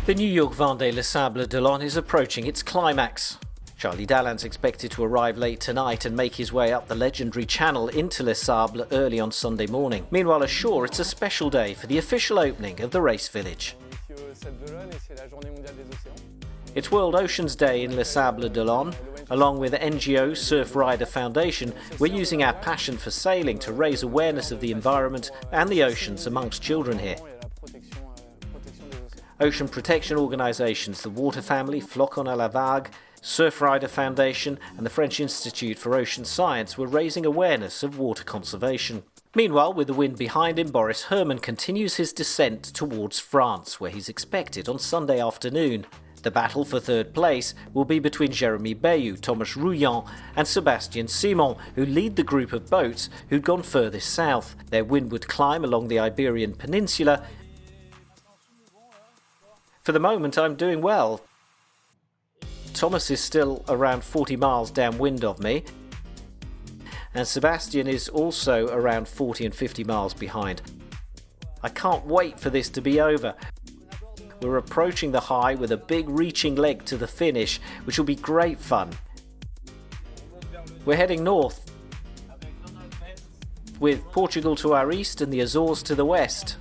The New York Vendée Les Sables Dalin is approaching its climax. Charlie Dalin's expected to arrive late tonight and make his way up the legendary channel into Les Sables early on Sunday morning. Meanwhile, ashore, it's a special day for the official opening of the race village. It's World Oceans Day in Les Sables Dalin. Along with NGO Surf Rider Foundation, we're using our passion for sailing to raise awareness of the environment and the oceans amongst children here. Ocean protection organisations, the Water Family, Flocon à la Vague, Surf Rider Foundation and the French Institute for Ocean Science were raising awareness of water conservation. Meanwhile, with the wind behind him, Boris Herrmann continues his descent towards France, where he's expected on Sunday afternoon. The battle for third place will be between Jérémy Bayou, Thomas Rouillant and Sébastien Simon, who lead the group of boats who'd gone furthest south. Their windward climb along the Iberian Peninsula. For the moment, I'm doing well. Thomas is still around 40 miles downwind of me, and Sébastien is also around 40 and 50 miles behind. I can't wait for this to be over. We're approaching the high with a big reaching leg to the finish, which will be great fun. We're heading north, with Portugal to our east and the Azores to the west.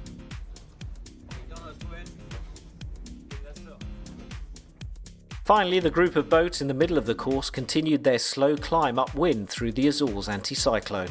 Finally, the group of boats in the middle of the course continued their slow climb upwind through the Azores anticyclone.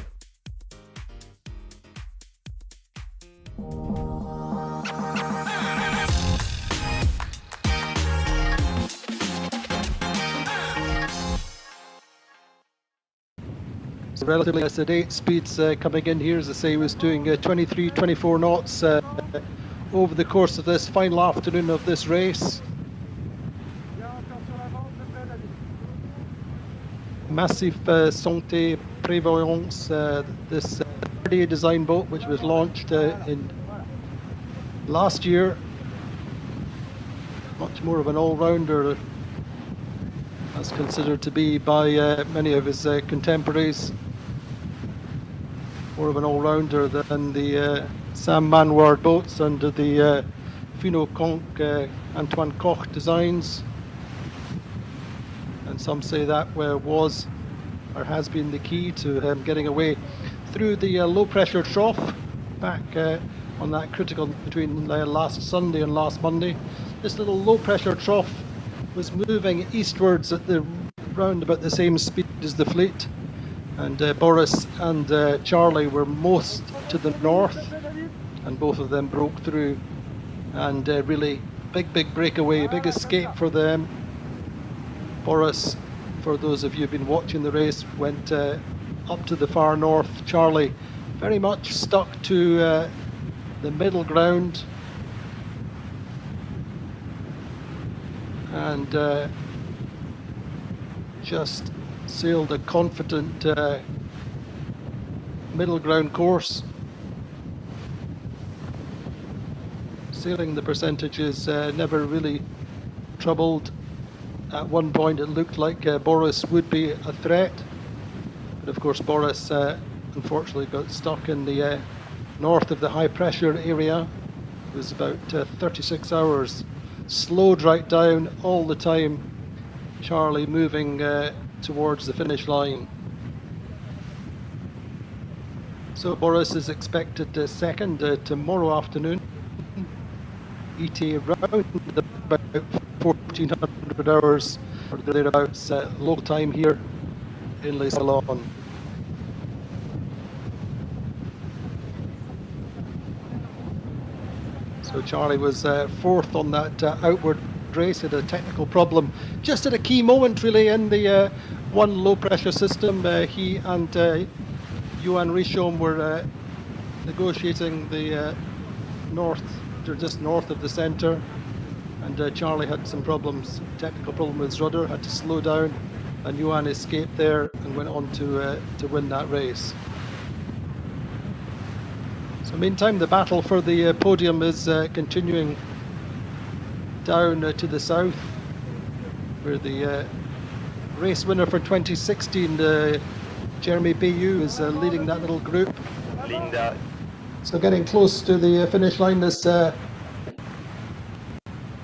So relatively sedate speeds coming in here. As I say, was doing 23, 24 knots over the course of this final afternoon of this race. Macif Santé Prevoyance, this Verdier design boat, which was launched in last year. Much more of an all-rounder, as considered to be by many of his contemporaries. More of an all-rounder than the Sam Manward boats under the Fino Conch Antoine Koch designs. And some say that was or has been the key to him getting away through the low pressure trough back on that critical between last Sunday and last Monday. This little low pressure trough was moving eastwards at round about the same speed as the fleet, and Boris and Charlie were most to the north, and both of them broke through, and really big breakaway, big escape for them. Boris, for those of you who've been watching the race, went up to the far north. Charlie very much stuck to the middle ground, and just sailed a confident middle ground course. Sailing the percentages, never really troubled. At one point it looked like Boris would be a threat, but of course Boris unfortunately got stuck in the north of the high pressure area. It was about 36 hours, slowed right down all the time, Charlie moving towards the finish line. So Boris is expected second tomorrow afternoon, ET around about 1400 hours or thereabouts local time here in Les Sables. So Charlie was fourth on that outward race. Had a technical problem just at a key moment really in the one low pressure system. He and Johan Richomme were negotiating the just north of the centre, and Charlie had some problems, technical problem with his rudder, had to slow down, and Johan escaped there and went on to win that race. So meantime, the battle for the podium is continuing down to the south, where the race winner for 2016, Jérémy Bayou, is leading that little group. Linda. So getting close to the finish line, this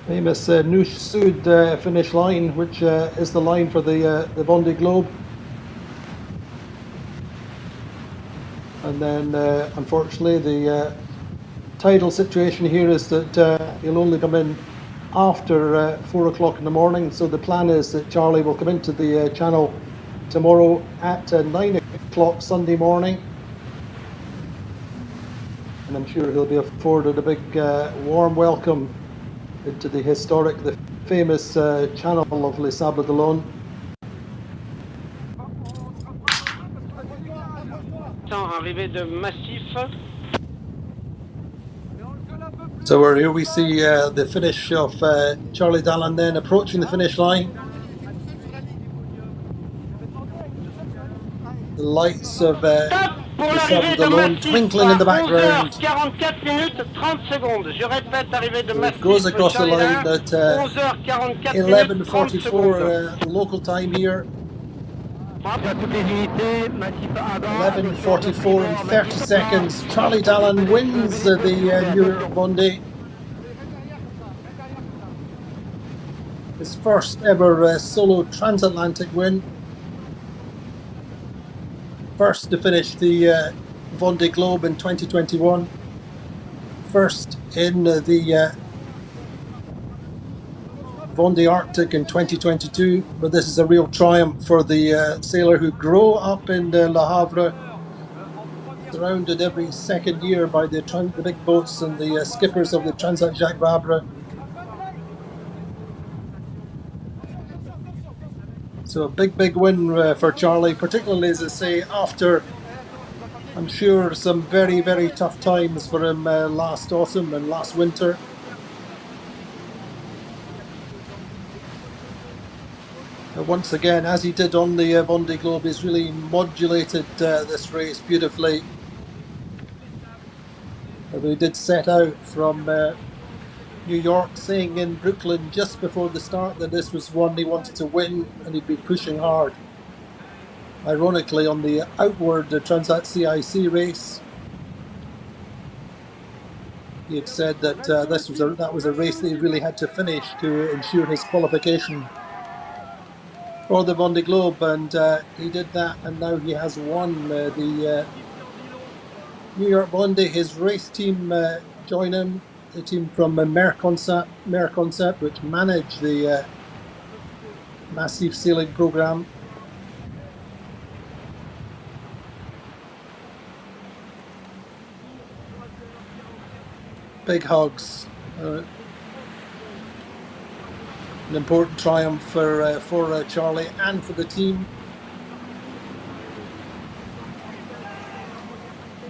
famous Noosh Sud finish line, which is the line for the Vendee Globe. And then, unfortunately, the tidal situation here is that he'll only come in after 4 o'clock in the morning. So the plan is that Charlie will come into the channel tomorrow at 9 o'clock Sunday morning. And I'm sure he'll be afforded a big warm welcome into the historic, the famous channel of Les Sables d'Olonne. Arrivée de Macif. So here we see the finish of Charlie Dalin then approaching the finish line. The lights of Les Sables d'Olonne twinkling in the background. 11h44 minutes 30 secondes. Je répète, arrivée de So Macif. it goes across the line at 11h44 11:44 local time here. 11:44 and 30 seconds. Charlie Dalin wins the New York Vendee. His first ever solo transatlantic win. First to finish the Vendee Globe in 2021. First in the Vendee Arctic in 2022, but this is a real triumph for the sailor who grew up in Le Havre, surrounded every second year by the big boats and the skippers of the Transat Jacques Vabre. So a big win for Charlie, particularly, as I say, after, I'm sure, some very tough times for him last autumn and last winter. Once again, as he did on the Vendee Globe, he's really modulated this race beautifully. We did set out from New York, saying in Brooklyn just before the start that this was one he wanted to win and he'd be pushing hard. Ironically, on the outward Transat CIC race, he had said that that was a race that he really had to finish to ensure his qualification for the Vendee Globe, and he did that, and now he has won the New York Vendee. His race team join him, the team from Merconcept, which manage the Macif sailing program. Big hugs. An important triumph for Charlie and for the team,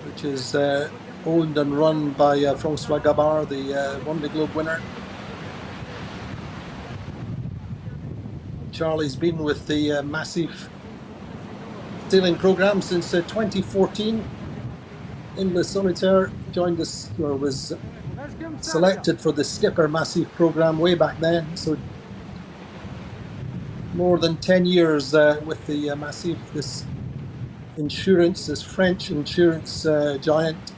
which is owned and run by Francois Gabard, the Vendee Globe winner. Charlie's been with the Macif sailing program since 2014. In Le Solitaire, joined us, or was selected for the Skipper Macif program way back then. So more than 10 years with the Macif, this French insurance giant.